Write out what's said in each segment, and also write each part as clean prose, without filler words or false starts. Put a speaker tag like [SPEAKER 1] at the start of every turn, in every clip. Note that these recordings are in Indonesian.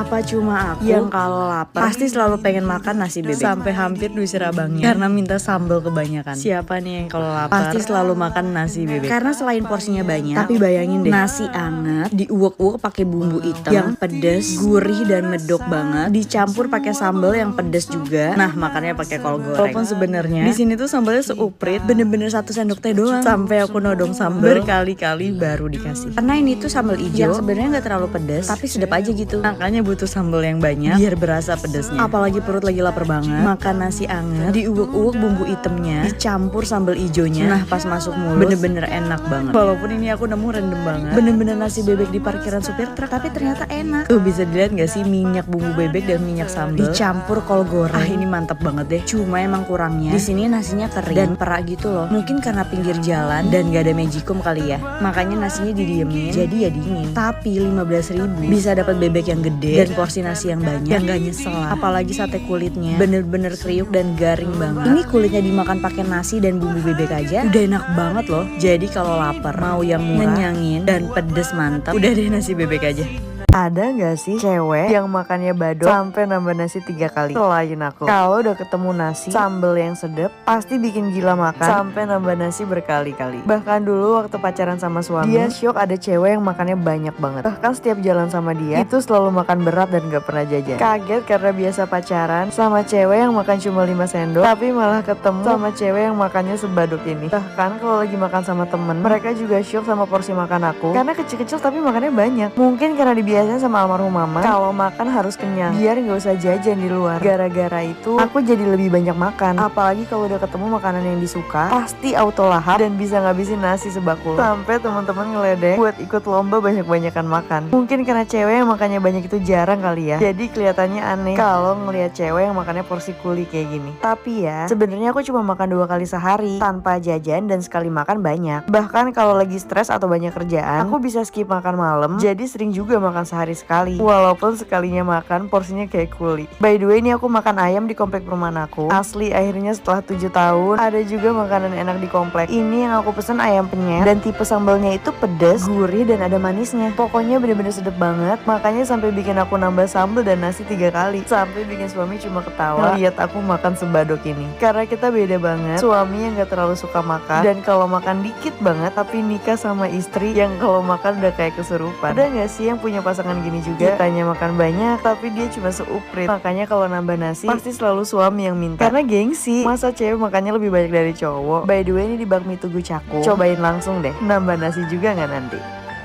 [SPEAKER 1] Apa cuma aku yang kalau lapar pasti selalu pengen makan nasi bebek sampai hampir diusir abangnya karena minta sambal kebanyakan. Siapa nih yang kalau lapar pasti selalu makan nasi bebek karena selain porsinya banyak. Tapi bayangin deh, nasi anget diuwek-uwek pakai bumbu hitam yang pedes, gurih dan medok banget, dicampur pakai sambal yang pedes juga. Nah, makannya pakai kol goreng. Walaupun sebenarnya di sini tuh sambalnya seuprit, bener-bener 1 sendok teh doang. Sampai aku nodong sambal berkali-kali baru dikasih. Karena ini tuh sambal hijau yang sebenarnya nggak terlalu pedes, tapi sedap aja gitu. Makanya butuh sambal yang banyak biar berasa pedesnya. Apalagi perut lagi lapar banget, makan nasi anget diuwek-uwek bumbu hitamnya dicampur sambal hijaunya. Nah, pas masuk mulut bener-bener enak banget. Walaupun ini aku nemu random banget, bener-bener nasi bebek di parkiran supir truk, tapi ternyata enak. Tuh bisa dilihat gak sih, minyak bumbu bebek dan minyak sambal dicampur kol goreng. Ah, ini mantep banget deh. Cuma emang kurangnya di sini nasinya kering dan perak gitu loh. Mungkin karena pinggir jalan dan gak ada magicom kali ya, makanya nasinya didiemin jadi ya dingin. Tapi 15.000 bisa dapat bebek yang gede dan porsi nasi yang banyak, yang gak nyesel lah. Apalagi sate kulitnya bener-bener kriuk dan garing banget. Ini kulitnya dimakan pakai nasi dan bumbu bebek aja udah enak banget loh. Jadi kalau lapar mau yang murah, ngenyangin dan pedes mantap, udah deh nasi bebek aja. Ada gak sih cewek yang makannya badok sampai nambah nasi 3 kali? Selain aku, kalau udah ketemu nasi sambel yang sedep pasti bikin gila makan sampai nambah nasi berkali-kali. Bahkan dulu waktu pacaran sama suami, dia shock ada cewek yang makannya banyak banget. Bahkan setiap jalan sama dia itu selalu makan berat dan gak pernah jajan. Kaget karena biasa pacaran sama cewek yang makan cuma 5 sendok, tapi malah ketemu sama cewek yang makannya sebadok ini. Bahkan kalau lagi makan sama temen, mereka juga shock sama porsi makan aku karena kecil-kecil tapi makannya banyak. Mungkin karena dibiasakan sama almarhum mama kalau makan harus kenyang biar gak usah jajan di luar. Gara-gara itu aku jadi lebih banyak makan. Apalagi kalau udah ketemu makanan yang disuka, pasti auto lahap dan bisa ngabisin nasi sebakul. Sampai teman-teman ngeledek buat ikut lomba banyak-banyakan makan. Mungkin karena cewek yang makannya banyak itu jarang kali ya, jadi kelihatannya aneh kalau ngelihat cewek yang makannya porsi kuli kayak gini. Tapi ya sebenarnya aku cuma makan 2 kali sehari tanpa jajan dan sekali makan banyak. Bahkan kalau lagi stres atau banyak kerjaan, aku bisa skip makan malam, jadi sering juga makan sehari sekali. Walaupun sekalinya makan porsinya kayak kuli. By the way, ini aku makan ayam di komplek perumahan aku. Asli akhirnya setelah 7 tahun ada juga makanan enak di komplek. Ini yang aku pesen ayam penyet dan tipe sambalnya itu pedas, gurih dan ada manisnya. Pokoknya bener-bener sedep banget. Makanya sampai bikin aku nambah sambal dan nasi 3 kali. Sampai bikin suami cuma ketawa lihat aku makan sebadok ini. Karena kita beda banget. Suami yang gak terlalu suka makan dan kalau makan dikit banget, tapi nikah sama istri yang kalau makan udah kayak kesurupan. Ada gak sih yang punya pasangan gini juga, kitanya makan banyak tapi dia cuma seuprit. Makanya kalau nambah nasi pasti selalu suami yang minta karena gengsi. Masa cewek makannya lebih banyak dari cowok? By the way, ini di bakmi Tugu Cakung, cobain langsung deh. Nambah nasi juga nggak nanti?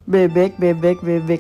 [SPEAKER 1] Bebek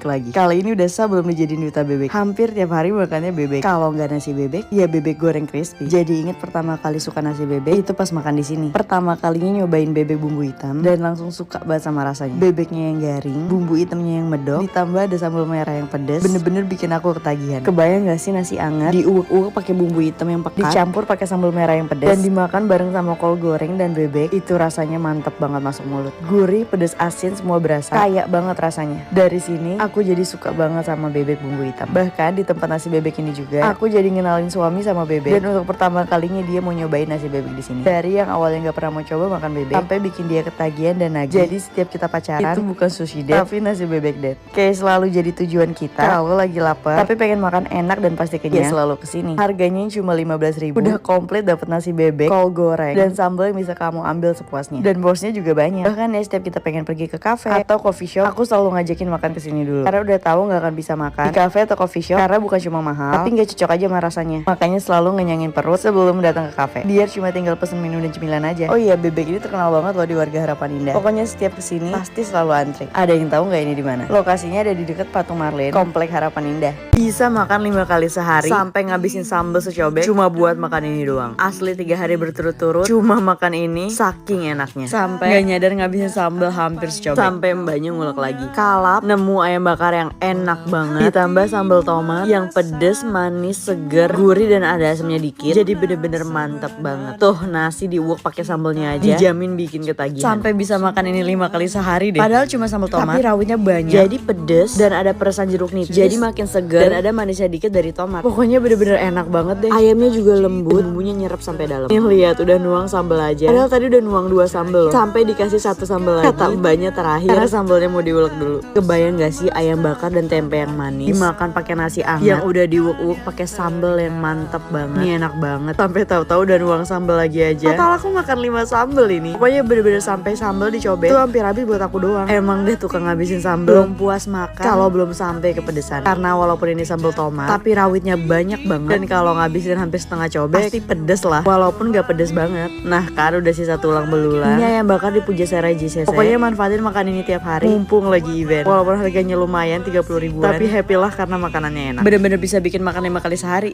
[SPEAKER 1] lagi. Kali ini udah sah belum dijadiin duta bebek. Hampir tiap hari makannya bebek. Kalau nggak nasi bebek, ya bebek goreng crispy. Jadi inget pertama kali suka nasi bebek itu pas makan di sini. Pertama kalinya nyobain bebek bumbu hitam dan langsung suka banget sama rasanya. Bebeknya yang garing, bumbu hitamnya yang medok, ditambah ada sambal merah yang pedes. Bener-bener bikin aku ketagihan. Kebayang nggak sih nasi anget diuwek-uwek pakai bumbu hitam yang pekat, dicampur pakai sambal merah yang pedes dan dimakan bareng sama kol goreng dan bebek. Itu rasanya mantep banget masuk mulut. Gurih, pedes, asin semua berasa. Kayak banget rasanya. Dari sini aku jadi suka banget sama bebek bumbu hitam. Bahkan di tempat nasi bebek ini juga aku jadi ngenalin suami sama bebek. Dan untuk pertama kalinya dia mau nyobain nasi bebek di sini. Dari yang awalnya nggak pernah mau coba makan bebek sampai bikin dia ketagihan dan nagih. Jadi setiap kita pacaran itu bukan sushi date tapi nasi bebek date. Kayak selalu jadi tujuan kita kalau lagi lapar tapi pengen makan enak dan pasti kenyang. Ya selalu kesini. Harganya cuma 15.000. Udah komplit dapat nasi bebek, kol goreng dan sambal yang bisa kamu ambil sepuasnya. Dan porsinya juga banyak. Bahkan ya setiap kita pengen pergi ke cafe atau coffee shop, aku selalu ngajakin makan kesini dulu karena udah tahu nggak akan bisa makan di cafe atau coffee shop karena bukan cuma mahal tapi nggak cocok aja sama rasanya. Makanya selalu ngenyangin perut sebelum datang ke cafe biar cuma tinggal pesen minum dan cemilan aja. Oh iya, bebek ini terkenal banget loh di warga Harapan Indah. Pokoknya setiap kesini pasti selalu antri. Ada yang tahu nggak ini di mana? Lokasinya ada di dekat Patung Marlen, komplek Harapan Indah. Bisa makan 5 kali sehari sampai ngabisin sambal secobek cuma buat makan ini doang. Asli 3 hari berturut-turut cuma makan ini saking enaknya. Sampai nggak nyadar ngabisin sambal hampir secobek. Sampai mbaknya ngulek lagi. Kalap nemu ayam bakar yang enak banget ditambah sambal tomat yang pedes, manis, seger, gurih dan ada asamnya dikit. Jadi bener-bener mantep banget. Tuh nasi diuwek pakai sambalnya aja dijamin bikin ketagihan. Sampai bisa makan ini 5 kali sehari deh. Padahal cuma sambal tomat tapi rawitnya banyak. Jadi pedes dan ada peresan jeruk nipis. Jadi makin seger dan ada manisnya dikit dari tomat. Pokoknya bener-bener enak banget deh. Ayamnya juga lembut, bumbunya nyerap sampai dalam. Nih lihat udah nuang sambal aja. Padahal tadi udah nuang 2 sambal loh. Sampai dikasih 1 sambal lagi. Kata mbaknya terakhir karena sambalnya mau diulek ngulek dulu. Kebayang gak sih ayam bakar dan tempe yang manis dimakan pakai nasi anget yang udah diuek-uek pakai sambal yang mantep banget. Ini enak banget. Sampai tahu-tahu dan uang sambal lagi aja. Total aku makan 5 sambal ini. Pokoknya bener-bener sampai sambal dicobek itu hampir habis buat aku doang. Emang deh tukang ngabisin sambal. Belum puas makan kalau belum sampai kepedesan. Karena walaupun ini sambal tomat, tapi rawitnya banyak banget. Dan kalau ngabisin hampir setengah cobek pasti pedes lah. Walaupun gak pedes banget. Nah kan udah sisa tulang belulang. Ini ayam bakar di Pujasera JCC. Pokoknya manfaatin makan ini tiap hari. Mumpung lagi event. Walaupun harganya lumayan 30 ribuan, tapi happy lah karena makanannya enak. Bener-bener bisa bikin makan 5 kali sehari.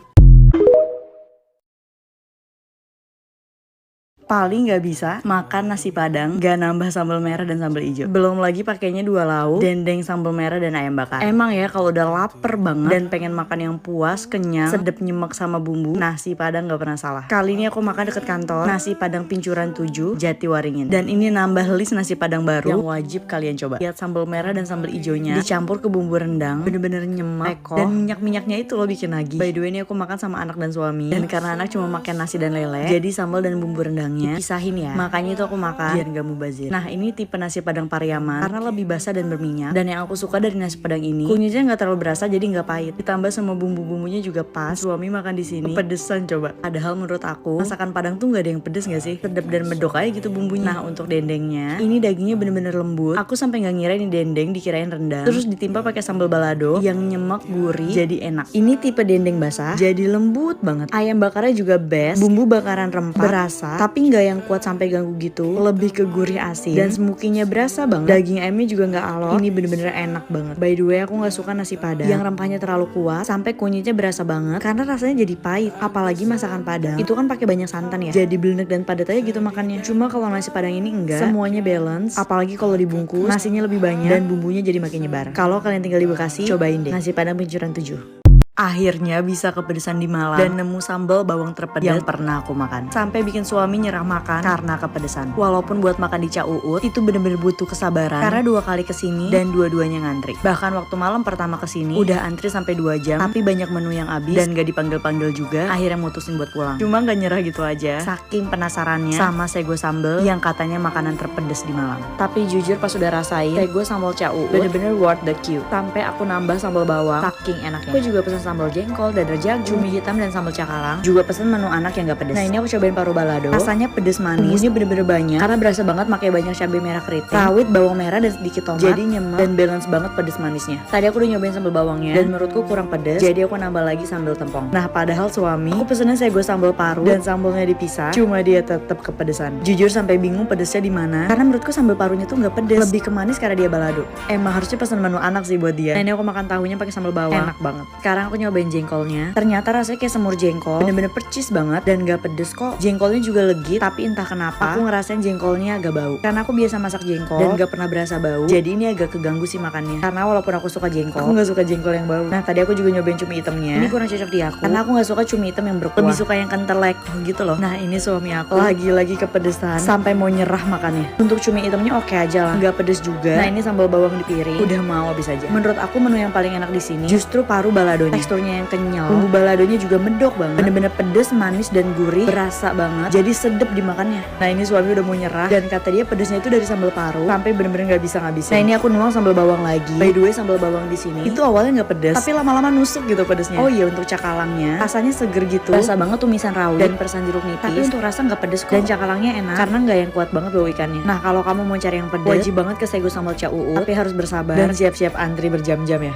[SPEAKER 1] Paling nggak bisa makan nasi padang gak nambah sambal merah dan sambal hijau. Belum lagi pakainya 2 lauk, dendeng, sambal merah dan ayam bakar. Emang ya kalau udah lapar banget dan pengen makan yang puas, kenyang, sedep nyemek sama bumbu, nasi padang gak pernah salah. Kali ini aku makan deket kantor, nasi padang Pincuran 7 Jatiwaringin. Dan ini nambah list nasi padang baru yang wajib kalian coba. Lihat sambal merah dan sambal hijaunya dicampur ke bumbu rendang, bener-bener nyemek dan minyak-minyaknya itu loh bikin lagi. By the way ini aku makan sama anak dan suami, dan karena anak cuma makan nasi dan lele, jadi sambal dan bumbu rendang dipisahin ya, makanya itu aku makan biar gak mubazir. Nah ini tipe nasi padang Pariaman karena lebih basah dan berminyak, dan yang aku suka dari nasi padang ini kunyitnya gak terlalu berasa jadi gak pahit, ditambah sama bumbu-bumbunya juga pas. Suami makan di sini kepedesan coba, padahal menurut aku masakan padang tuh gak ada yang pedes gak sih, sedap dan medok aja gitu bumbunya. Nah untuk dendengnya ini dagingnya bener-bener lembut, aku sampai gak ngira ini dendeng, dikirain rendang, terus ditimpa pakai sambal balado yang nyemek gurih jadi enak. Ini tipe dendeng basah jadi lembut banget. Ayam bakarnya juga best, bumbu bakaran rempah berasa tapi nggak yang kuat sampai ganggu gitu, lebih ke gurih asin dan smokinya berasa banget. Daging ayamnya juga nggak alot, ini bener-bener enak banget. By the way aku nggak suka nasi padang yang rempahnya terlalu kuat sampai kunyitnya berasa banget karena rasanya jadi pahit. Apalagi masakan padang itu kan pakai banyak santan ya, jadi belenek dan padat aja gitu makannya. Cuma kalau nasi padang ini enggak, semuanya balance. Apalagi kalau dibungkus nasinya lebih banyak dan bumbunya jadi makin nyebar. Kalau kalian tinggal di Bekasi, cobain deh nasi padang Pincuran 7. Akhirnya bisa kepedesan di Malang dan nemu sambal bawang terpedas yang pernah aku makan. Sampai bikin suami nyerah makan karena kepedesan. Walaupun buat makan di Ca Uut itu bener-bener butuh kesabaran karena 2 kali kesini dan dua-duanya ngantri. Bahkan waktu malam pertama kesini udah antri sampai 2 jam, tapi banyak menu yang habis dan gak dipanggil-panggil juga. Akhirnya mutusin buat pulang. Cuma gak nyerah gitu aja, saking penasarannya sama sego sambal yang katanya makanan terpedes di Malang. Tapi jujur pas udah rasain sego sambal Ca Uut bener-bener worth the queue. Sampai aku nambah sambal bawang saking enaknya. Aku juga pesan sambal jengkol, dadar jagung, cumi hitam dan sambal cakalang. Juga pesen menu anak yang gak pedes. Nah ini aku cobain paru balado. Rasanya pedes manis, ini bener-bener banyak karena berasa banget pakai banyak cabai merah keriting, rawit, bawang merah dan sedikit tomat. Jadi nyemek dan balance banget pedes manisnya. Tadi aku udah nyobain sambal bawangnya dan menurutku kurang pedes, jadi aku nambah lagi sambal tempong. Nah padahal suami aku pesennya sego sambal paru dan sambalnya dipisah, cuma dia tetap kepedesan. Jujur sampai bingung pedesnya di mana karena menurutku sambal parunya tuh nggak pedes, lebih ke manis karena dia balado. Emang harusnya pesen menu anak sih buat dia. Nah ini aku makan tahunya pakai sambal bawang, enak banget. Sekarang aku nyobain jengkolnya, ternyata rasanya kayak semur jengkol, bener-bener percis banget dan gak pedes kok. Jengkolnya juga legit, tapi entah kenapa aku ngerasain jengkolnya agak bau karena aku biasa masak jengkol dan gak pernah berasa bau, jadi ini agak keganggu sih makannya. Karena walaupun aku suka jengkol, aku gak suka jengkol yang bau. Nah tadi aku juga nyobain cumi hitamnya, ini kurang cocok di aku karena aku gak suka cumi hitam yang berkuah, lebih suka yang kental gitu loh. Nah ini suami aku lagi-lagi kepedesan sampai mau nyerah makannya. Untuk cumi hitamnya oke aja lah, gak pedes juga. Nah ini sambal bawang di piring udah mau habis aja. Menurut aku menu yang paling enak di sini justru paru baladonya, teksturnya yang kenyal, bumbu baladonya juga medok banget, bener-bener pedes, manis dan gurih, berasa banget, jadi sedep dimakannya. Nah ini suami udah mau nyerah dan kata dia pedesnya itu dari sambal paru sampai bener-bener nggak bisa ngabisin. Nah ini aku nuang sambal bawang lagi. By the way sambal bawang di sini itu awalnya nggak pedes, tapi lama-lama nusuk gitu pedesnya. Oh iya untuk cakalangnya rasanya seger gitu, berasa banget tumisan rawit dan persan jeruk nipis. Tapi untuk rasa nggak pedes kok, dan cakalangnya enak karena nggak yang kuat banget bau ikannya. Nah kalau kamu mau cari yang pedes, wajib banget ke Sego Sambal Ca Uut, tapi harus bersabar dan siap-siap antri berjam-jam ya.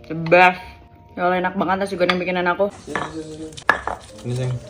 [SPEAKER 1] Sebas. Ya Allah enak banget nasi goreng bikinan aku.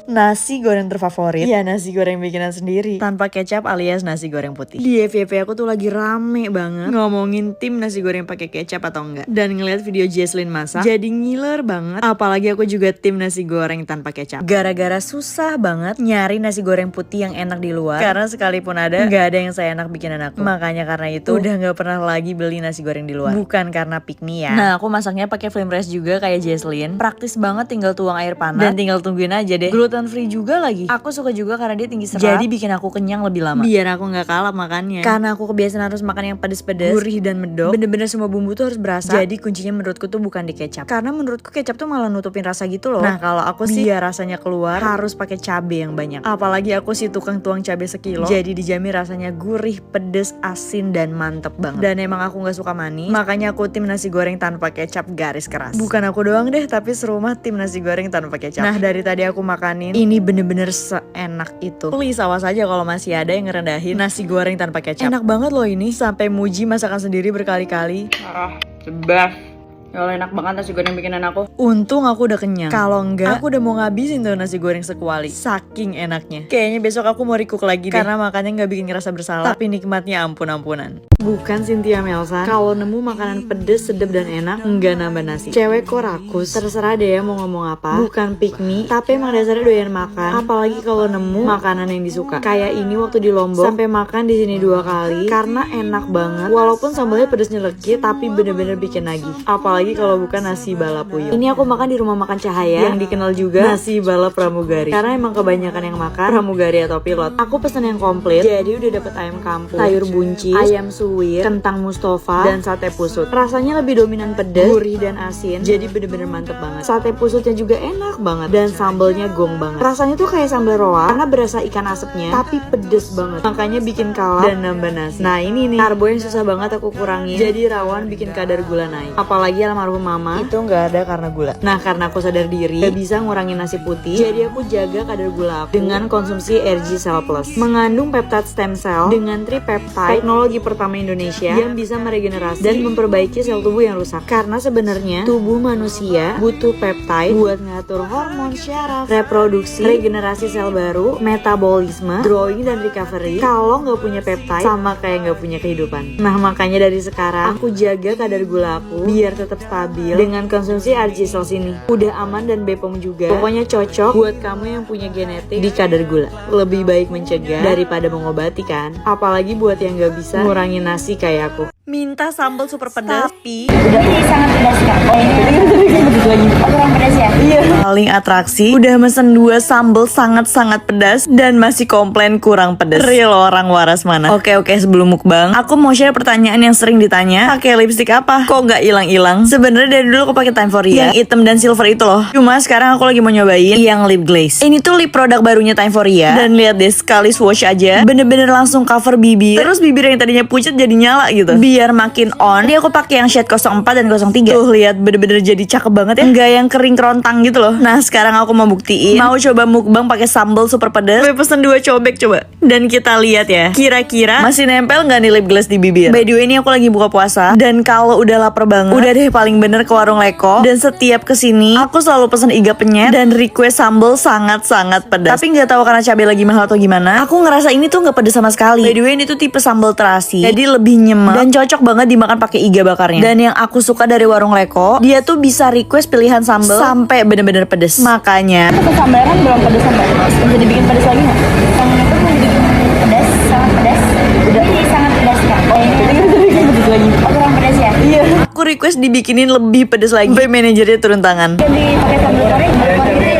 [SPEAKER 1] Nasi goreng terfavorit, ya nasi goreng bikinan sendiri tanpa kecap alias nasi goreng putih. Di FYP aku tuh lagi rame banget ngomongin tim nasi goreng pakai kecap atau enggak, dan ngeliat video Jesslyn masak jadi ngiler banget. Apalagi aku juga tim nasi goreng tanpa kecap, gara-gara susah banget nyari nasi goreng putih yang enak di luar karena sekalipun ada nggak ada yang seenak bikinan aku. Makanya karena itu udah nggak pernah lagi beli nasi goreng di luar. Bukan karena pick me ya. Nah aku masaknya pakai flame rice juga kayak kayak Jesslyn. Praktis banget, tinggal tuang air panas dan tinggal tungguin aja deh. Gluten free juga lagi. Aku suka juga karena dia tinggi serat, jadi bikin aku kenyang lebih lama. Biar aku nggak kalap makannya. Karena aku kebiasaan harus makan yang pedes-pedes, gurih dan medok. Bener-bener semua bumbu tuh harus berasa. Jadi kuncinya menurutku tuh bukan di kecap. Karena menurutku kecap tuh malah nutupin rasa gitu loh. Nah kalau aku sih biar rasanya keluar harus pakai cabai yang banyak. Apalagi aku sih tukang tuang cabai sekilo. Jadi dijamin rasanya gurih, pedes, asin dan mantep banget. Dan emang aku nggak suka manis, makanya aku tim nasi goreng tanpa kecap garis keras. Bukan aku doang deh, tapi serumah tim nasi goreng tanpa kecap. Nah dari tadi aku makanin, ini bener-bener seenak itu. Please awas aja kalau masih ada yang ngerendahin nasi goreng tanpa kecap. Enak banget loh ini, sampai muji masakan sendiri berkali-kali.
[SPEAKER 2] Sebab kalau enak banget nasi goreng bikinan aku.
[SPEAKER 1] Untung aku udah kenyang. Kalau enggak, aku udah mau ngabisin tuh nasi goreng sekuali. Saking enaknya. Kayaknya besok aku mau recook lagi deh. Karena makannya nggak bikin ngerasa bersalah, tapi nikmatnya ampun-ampunan. Bukan Cynthia Melsa. Kalau nemu makanan pedes, sedap dan enak, enggak nambah nasi. Cewek kok rakus. Terserah deh ya mau ngomong apa. Bukan pick me, tapi emang dasarnya doyan makan. Apalagi kalau nemu makanan yang disuka. Kayak ini waktu di Lombok, sampai makan di sini 2 kali karena enak banget. Walaupun sambalnya pedes nyelekit, tapi bener-bener bikin nagih. Apalagi kalau bukan nasi balap puyuh. Ini aku makan di rumah makan Cahaya yang dikenal juga nasi balap pramugari. Karena emang kebanyakan yang makan pramugari atau pilot. Aku pesen yang komplit. Jadi udah dapet ayam kampung, sayur buncis, ayam suwir, kentang Mustafa, dan sate pusut. Rasanya lebih dominan pedas, gurih dan asin. Jadi bener-bener mantep banget. Sate pusutnya juga enak banget dan sambalnya gong banget. Rasanya tuh kayak sambal roa karena berasa ikan asapnya, tapi pedes banget. Makanya bikin kalap dan nambah nasi. Nah ini nih karbo yang susah banget aku kurangin. Jadi rawan bikin kadar gula naik. Apalagi almarhum mama itu nggak ada karena gula. Nah karena aku sadar diri gak bisa ngurangin nasi putih, jadi aku jaga kadar gula aku dengan konsumsi RG Cell Plus. Mengandung peptide stem cell dengan tripeptide, teknologi pertama Indonesia yang bisa meregenerasi dan memperbaiki sel tubuh yang rusak. Karena sebenarnya tubuh manusia butuh peptide buat ngatur hormon, syaraf, reproduksi, regenerasi sel baru, metabolisme, growing dan recovery. Kalau nggak punya peptide sama kayak nggak punya kehidupan. Nah makanya dari sekarang aku jaga kadar gula aku biar tetap stabil dengan konsumsi RG Cells ini. Udah aman dan Bepom juga. Pokoknya cocok buat kamu yang punya genetik di kadar gula. Lebih baik mencegah daripada mengobati kan. Apalagi buat yang gak bisa ngurangin nasi kayak aku. Minta sambal super pedas, tapi
[SPEAKER 2] Ini sangat pedas kak. Oh ini kurang pedas ya?
[SPEAKER 1] iya. Paling atraksi, udah mesen 2 sambal sangat-sangat pedas dan masih komplain kurang pedas. Real orang waras mana? Oke sebelum mukbang, aku mau share pertanyaan yang sering ditanya. Pakai lipstick apa? Kok nggak hilang-hilang? Sebenarnya dari dulu aku pakai Timeforia, yang hitam dan silver itu loh. Cuma sekarang aku lagi mau nyobain yang lip glaze. Ini tuh lip produk barunya Timeforia. Dan lihat deh, sekali swatch aja, bener-bener langsung cover bibir. Terus bibir yang tadinya pucat jadi nyala gitu. Biar makin on, jadi aku pakai yang shade 04 dan 03. Tuh lihat bener-bener jadi cakep banget ya. Enggak yang kering kerontang gitu loh. Nah sekarang aku mau buktiin, mau coba mukbang pakai sambal super pedas. Gue pesen 2 cobek coba. Dan kita lihat ya, kira-kira masih nempel nggak nih lip gloss di bibir. By the way ini aku lagi buka puasa, dan kalau udah lapar banget, udah deh paling bener ke warung Leko. Dan setiap kesini aku selalu pesen iga penyet dan request sambal sangat-sangat pedas. Tapi nggak tahu karena cabai lagi mahal atau gimana, aku ngerasa ini tuh nggak pedas sama sekali. By the way ini tuh tipe sambal terasi, jadi lebih nyemek dan cocok banget dimakan pakai iga bakarnya. Dan yang aku suka dari warung Leko, dia tuh bisa request pilihan sambal sampai bener-bener pedes. Makanya
[SPEAKER 2] Itu sambalnya kan belum pedas sambalnya. Bisa dibikin pedas lagi nggak? Yang itu mau dibikin pedas, sangat pedas. Udah ini sangat pedas kak. Oh ini pedas lagi. Oh kurang pedas ya?
[SPEAKER 1] iya, aku request dibikinin lebih pedes lagi. Sampai manajernya turun tangan.
[SPEAKER 2] Jadi pakai sambal kari, sambal kari itu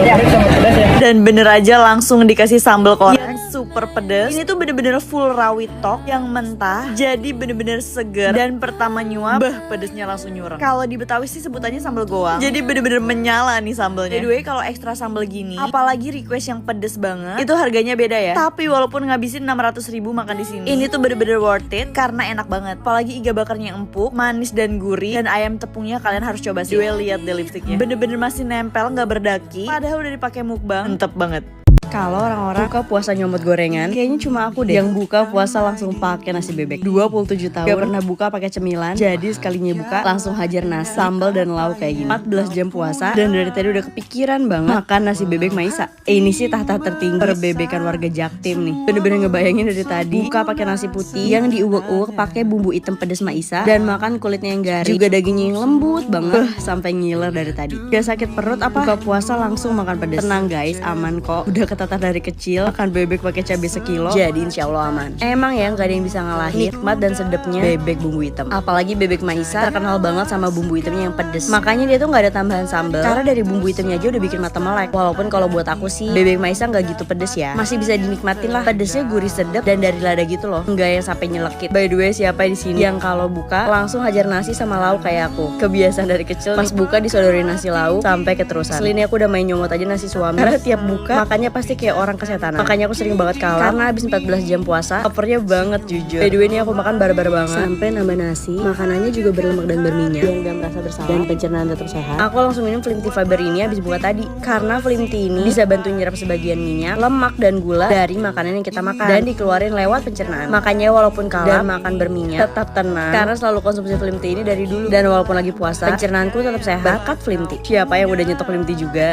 [SPEAKER 2] yang pedas ya.
[SPEAKER 1] Dan bener aja langsung dikasih sambal kor yang super pedas. Ini tuh bener-bener full rawit tok yang mentah, jadi bener-bener seger. Dan pertama nyuap, pedesnya langsung nyurang. Kalau di Betawi sih sebutannya sambal goang, jadi bener-bener menyala nih sambalnya. By the way kalau ekstra sambal gini, apalagi request yang pedes banget, itu harganya beda ya. Tapi walaupun ngabisin 600.000 makan di sini, ini tuh bener-bener worth it karena enak banget. Apalagi iga bakarnya yang empuk, manis dan gurih, dan ayam tepungnya kalian harus coba sih. Gue lihat deh lipstiknya, bener-bener masih nempel, nggak berdaki. Padahal udah dipakai mukbang, mantep banget. Kalau orang-orang buka puasa nyomot gorengan, kayaknya cuma aku deh yang buka puasa langsung pakai nasi bebek. 27 tahun gak pernah buka pakai cemilan, jadi sekalinya buka langsung hajar nasi, sambal dan lauk kayak gini. 14 jam puasa dan dari tadi udah kepikiran banget makan nasi bebek Maisa. Ini sih tahta tertinggi perbebekan warga Jaktim nih. Bener-bener ngebayangin dari tadi buka pakai nasi putih yang diuwek-uwek pakai bumbu hitam pedas Maisa dan makan kulitnya yang garing, juga dagingnya yang lembut banget. Sampai ngiler dari tadi. Gak sakit perut apa? Buka puasa langsung makan pedas. Tenang guys, aman kok. Udah ketatah dari kecil, makan bebek pakai cabai sekilo, jadi insya Allah aman. Emang ya nggak ada yang bisa ngalahin nikmat dan sedapnya bebek bumbu hitam. Apalagi bebek Maisa terkenal banget sama bumbu hitamnya yang pedes. Makanya dia tuh nggak ada tambahan sambal, karena dari bumbu hitamnya aja udah bikin mata melek. Walaupun kalau buat aku sih bebek Maisa nggak gitu pedes ya, masih bisa dinikmatin lah. Pedesnya gurih sedap dan dari lada gitu loh, nggak yang sampai nyelekit. By the way, siapa di sini yang kalau buka langsung hajar nasi sama lauk kayak aku? Kebiasaan dari kecil pas buka disodorin nasi lauk sampai keterusan. Asli ini aku udah main nyomot aja nasi suami, karena tiap buka makannya pasti kayak orang kesetanan. Makanya aku sering banget kalah, karena habis 14 jam puasa lapernya banget jujur. By the way, ini aku makan barbar banget sampai nambah nasi. Makanannya juga berlemak dan berminyak biar gak merasa bersalah dan pencernaan tetap sehat. Aku langsung minum Flim Tea Fiber ini habis buka tadi, karena Flim Tea ini bisa bantu nyerap sebagian minyak, lemak dan gula dari makanan yang kita makan dan dikeluarin lewat pencernaan. Makanya walaupun kalah dan makan berminyak, tetap tenang karena selalu konsumsi Flim Tea ini dari dulu. Dan walaupun lagi puasa, pencernaanku tetap sehat berkat Flim Tea. Siapa yang udah nyetok Flim Tea juga?